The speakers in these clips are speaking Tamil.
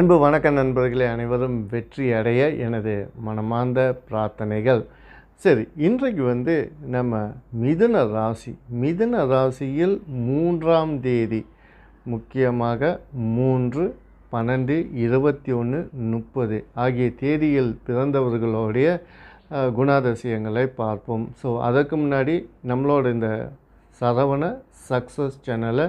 அன்பு வணக்க நண்பர்களே, அனைவரும் வெற்றி அடைய எனது மனமார்ந்த பிரார்த்தனைகள். சரி, இன்றைக்கு நம்ம மிதுன ராசியில் 3ஆம் தேதி, முக்கியமாக 3, 12, 21, 30 ஆகிய தேதியில் பிறந்தவர்களுடைய குணாதிசயங்களை பார்ப்போம். ஸோ அதற்கு முன்னாடி நம்மளோட இந்த சரவண சக்ஸஸ் சேனலை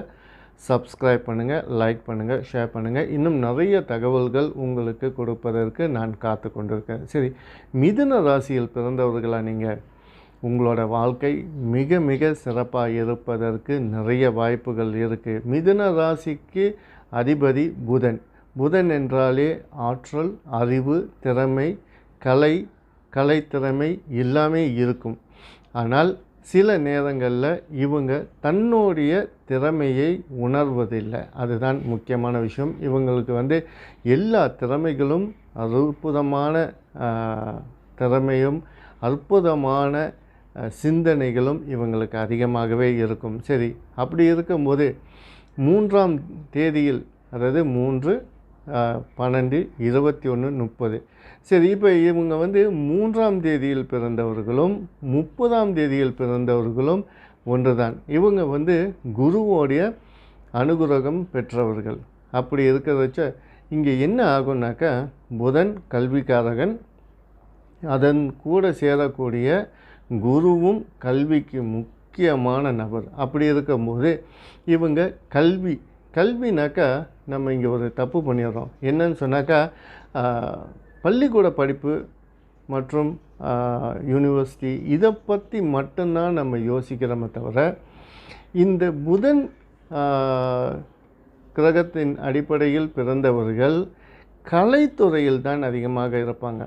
சப்ஸ்கிரைப் பண்ணுங்கள், லைக் பண்ணுங்கள், ஷேர் பண்ணுங்கள். இன்னும் நிறைய தகவல்கள் உங்களுக்கு கொடுப்பதற்கு நான் காத்து கொண்டிருக்கேன். சரி, மிதுன ராசியில் பிறந்தவர்களாக நீங்கள் உங்களோட வாழ்க்கை மிக மிக சிறப்பாக இருப்பதற்கு நிறைய வாய்ப்புகள் இருக்குது. மிதுன ராசிக்கு அதிபதி புதன். புதன் என்றாலே ஆற்றல், அறிவு, திறமை, கலைத்திறமை எல்லாமே இருக்கும். ஆனால் சில நேரங்களில் இவங்க தன்னுடைய திறமையை உணர்வதில்லை. அதுதான் முக்கியமான விஷயம். இவங்களுக்கு எல்லா திறமைகளும், அற்புதமான திறமையும் அற்புதமான சிந்தனைகளும் இவங்களுக்கு அதிகமாகவே இருக்கும். சரி, அப்படி இருக்கும்போது 3ஆம் தேதியில், அதாவது 3, 12, 21, 30. சரி, இப்போ இவங்க 3ஆம் தேதியில் பிறந்தவர்களும் 30ஆம் தேதியில் பிறந்தவர்களும் ஒன்று தான். இவங்க குருவோடைய அனுகிரகம் பெற்றவர்கள். அப்படி இருக்கிறச்ச இங்கே என்ன ஆகும்னாக்கா, புதன் கல்விக்காரகன், அதன் கூட சேரக்கூடிய குருவும் கல்விக்கு முக்கியமான நபர். அப்படி இருக்கும்போது இவங்க கல்வினாக்கா நம்ம இங்கே ஒரு தப்பு பண்ணிடுறோம். என்னன்னு சொன்னாக்கா, பள்ளிக்கூட படிப்பு மற்றும் யூனிவர்சிட்டி இதை பற்றி மட்டும்தான் நம்ம யோசிக்கிறோமே தவிர, இந்த புதன் கிரகத்தின் அடிப்படையில் பிறந்தவர்கள் கலைத்துறையில் தான் அதிகமாக இருப்பாங்க.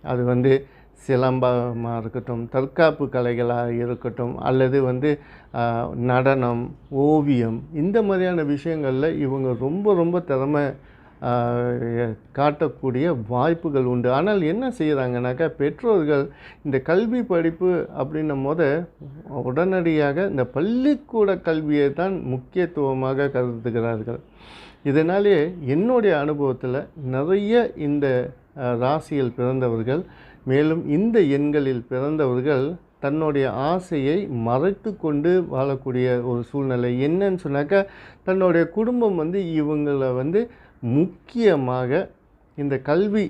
அது சிலம்பமாக இருக்கட்டும், தற்காப்பு கலைகளாக இருக்கட்டும், அல்லது நடனம், ஓவியம், இந்த மாதிரியான விஷயங்களில் இவங்க ரொம்ப ரொம்ப திறமை காட்டக்கூடிய வாய்ப்புகள் உண்டு. ஆனால் என்ன செய்கிறாங்கனாக்கா, பெற்றோர்கள் இந்த கல்வி படிப்பு அப்படின்னும் போது உடனடியாக இந்த பள்ளிக்கூட கல்வியை தான் முக்கியத்துவமாக கருதுகிறார்கள். இதனாலே என்னுடைய அனுபவத்தில் நிறைய இந்த ராசியில் பிறந்தவர்கள், மேலும் இந்த எண்களில் பிறந்தவர்கள் தன்னுடைய ஆசையை மறைத்து கொண்டு வாழக்கூடிய ஒரு சூழ்நிலை. என்னன்னு சொன்னாக்கா, தன்னுடைய குடும்பம் இவங்களை முக்கியமாக இந்த கல்வி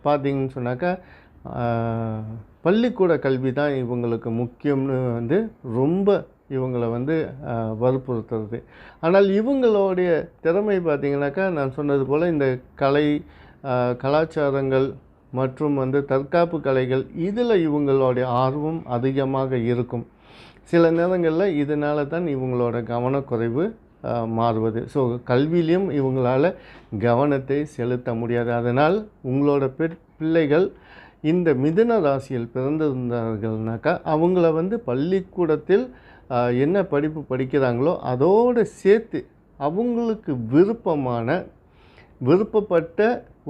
பார்த்திங்கன்னு சொன்னாக்கா, பள்ளிக்கூட கல்வி தான் இவங்களுக்கு முக்கியம்னு ரொம்ப இவங்களை வற்புறுத்துறது. ஆனால் இவங்களுடைய திறமை பார்த்திங்கனாக்கா, நான் சொன்னது போல் இந்த கலாச்சாரங்கள் மற்றும் தற்காப்பு கலைகள், இதில் இவங்களுடைய ஆர்வம் அதிகமாக இருக்கும். சில நேரங்களில் இதனால தான் இவங்களோட கவனக்குறைவு மாறுவது. ஸோ கல்வியிலையும் இவங்களால் கவனத்தை செலுத்த முடியாது. அதனால் உங்களோட பிள்ளைகள் இந்த மிதுன ராசியில் பிறந்திருந்தார்கள்னாக்கா, அவங்கள பள்ளிக்கூடத்தில் என்ன படிப்பு படிக்கிறாங்களோ அதோடு சேர்த்து அவங்களுக்கு விருப்பப்பட்ட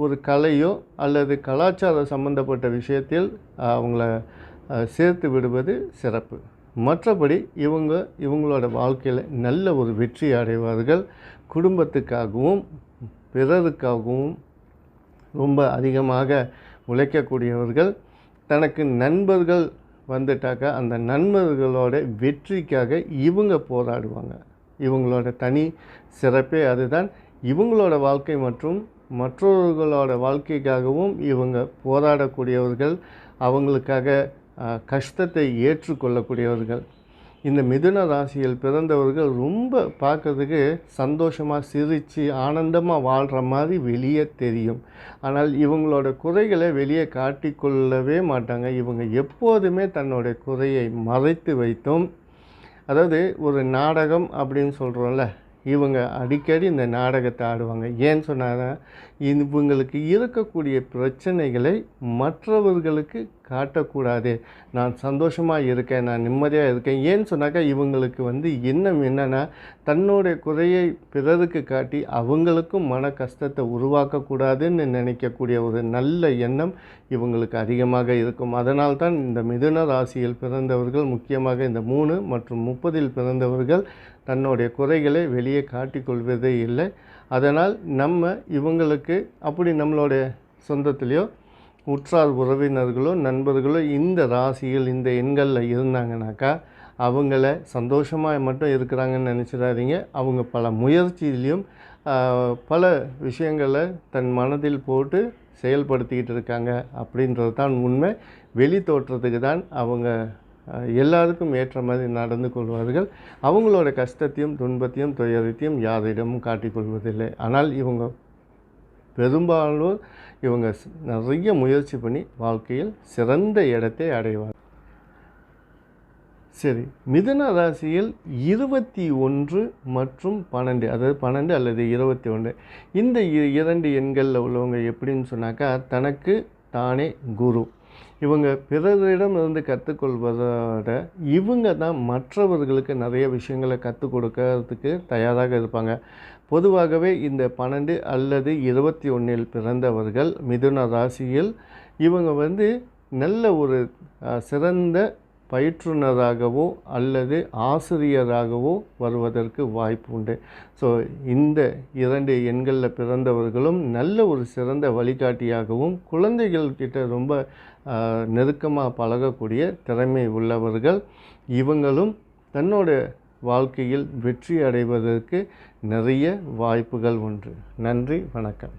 ஒரு கலையோ அல்லது கலாச்சார சம்பந்தப்பட்ட விஷயத்தில் அவங்கள சேர்த்து விடுவது சிறப்பு. மற்றபடி இவங்களோட வாழ்க்கையில் நல்ல ஒரு வெற்றி அடைவார்கள். குடும்பத்துக்காகவும் பிறருக்காகவும் ரொம்ப அதிகமாக உழைக்கக்கூடியவர்கள். தனக்கு நண்பர்கள் வந்துட்டாக்கா அந்த நண்பர்களோட வெற்றிக்காக இவங்க போராடுவாங்க. இவங்களோட தனி சிறப்பே அதுதான். இவங்களோட வாழ்க்கை மற்றும் மற்றவர்களோட வாழ்க்கைக்காகவும் இவங்க போராடக்கூடியவர்கள். அவங்களுக்காக கஷ்டத்தை ஏற்றுக்கொள்ளக்கூடியவர்கள். இந்த மிதுன ராசியில் பிறந்தவர்கள் ரொம்ப பார்க்கறதுக்கு சந்தோஷமாக, சிரித்து, ஆனந்தமாக வாழ்கிற மாதிரி வெளியே தெரியும். ஆனால் இவங்களோட குறைகளை வெளியே காட்டிக்கொள்ளவே மாட்டாங்க. இவங்க எப்போதுமே தன்னுடைய குறையை மறைத்து வைத்தும், அதாவது ஒரு நாடகம் அப்படின்னு சொல்கிறோம்ல, இவங்க அடிக்கடி இந்த நாடகத்தை ஆடுவாங்க. ஏன்னு சொன்னாங்க, இவங்களுக்கு இருக்கக்கூடிய பிரச்சனைகளை மற்றவர்களுக்கு காட்டக்கூடாது. நான் சந்தோஷமாக இருக்கேன், நான் நிம்மதியாக இருக்கேன். ஏன்னு சொன்னாக்கா, இவங்களுக்கு எண்ணம் என்னென்னா, தன்னுடைய குறையை பிறருக்கு காட்டி அவங்களுக்கும் மன கஷ்டத்தை உருவாக்கக்கூடாதுன்னு நினைக்கக்கூடிய ஒரு நல்ல எண்ணம் இவங்களுக்கு அதிகமாக இருக்கும். அதனால்தான் இந்த மிதுன ராசியில் பிறந்தவர்கள், முக்கியமாக இந்த 3 மற்றும் 30இல் பிறந்தவர்கள் தன்னுடைய குறைகளை வெளியே காட்டிக்கொள்வதே இல்லை. அதனால் நம்ம இவங்களுக்கு அப்படி நம்மளுடைய சொந்தத்திலையோ உற்றார் உறவினர்களோ நண்பர்களோ இந்த ராசிகள் இந்த எண்களில் இருந்தாங்கனாக்கா அவங்கள சந்தோஷமாக மட்டும் இருக்கிறாங்கன்னு நினச்சிடாதீங்க. அவங்க பல முயற்சியிலையும் பல விஷயங்களை தன் மனதில் போட்டு செயல்படுத்திக்கிட்டு இருக்காங்க அப்படின்றது தான் உண்மை. வெளி தோற்றத்துக்கு தான் அவங்க எல்லாருக்கும் ஏற்ற மாதிரி நடந்து கொள்வார்கள். அவங்களோட கஷ்டத்தையும் துன்பத்தையும் துயரத்தையும் யாரிடமும் காட்டிக்கொள்வதில்லை. ஆனால் இவங்க பெரும்பாலும் இவங்க நிறைய முயற்சி பண்ணி வாழ்க்கையில் சிறந்த இடத்தை அடைவார். சரி, மிதுன ராசியில் 21 மற்றும் 12, அதாவது 12 அல்லது 21 இந்த 2 எண்களில் உள்ளவங்க எப்படின்னு சொன்னாக்கா தனக்கு தானே குரு. இவங்க பிறரிடம் இருந்து கற்றுக்கொள்வதோட இவங்க தான் மற்றவர்களுக்கு நிறைய விஷயங்களை கற்றுக் கொடுக்கறதுக்கு தயாராக இருப்பாங்க. பொதுவாகவே இந்த 12 அல்லது 21 பிறந்தவர்கள் மிதுன ராசியில் இவங்க நல்ல ஒரு சிறந்த பயிற்றுனராகவோ அல்லது ஆசிரியராகவோ வருவதற்கு வாய்ப்பு உண்டு. ஸோ இந்த 2 எண்களில் பிறந்தவர்களும் நல்ல ஒரு சிறந்த வழிகாட்டியாகவும் குழந்தைகள்கிட்ட ரொம்ப நெருக்கமாக பழகக்கூடிய திறமை உள்ளவர்கள். இவங்களும் தன்னோட வாழ்க்கையில் வெற்றி அடைவதற்கு நிறைய வாய்ப்புகள் உண்டு. நன்றி, வணக்கம்.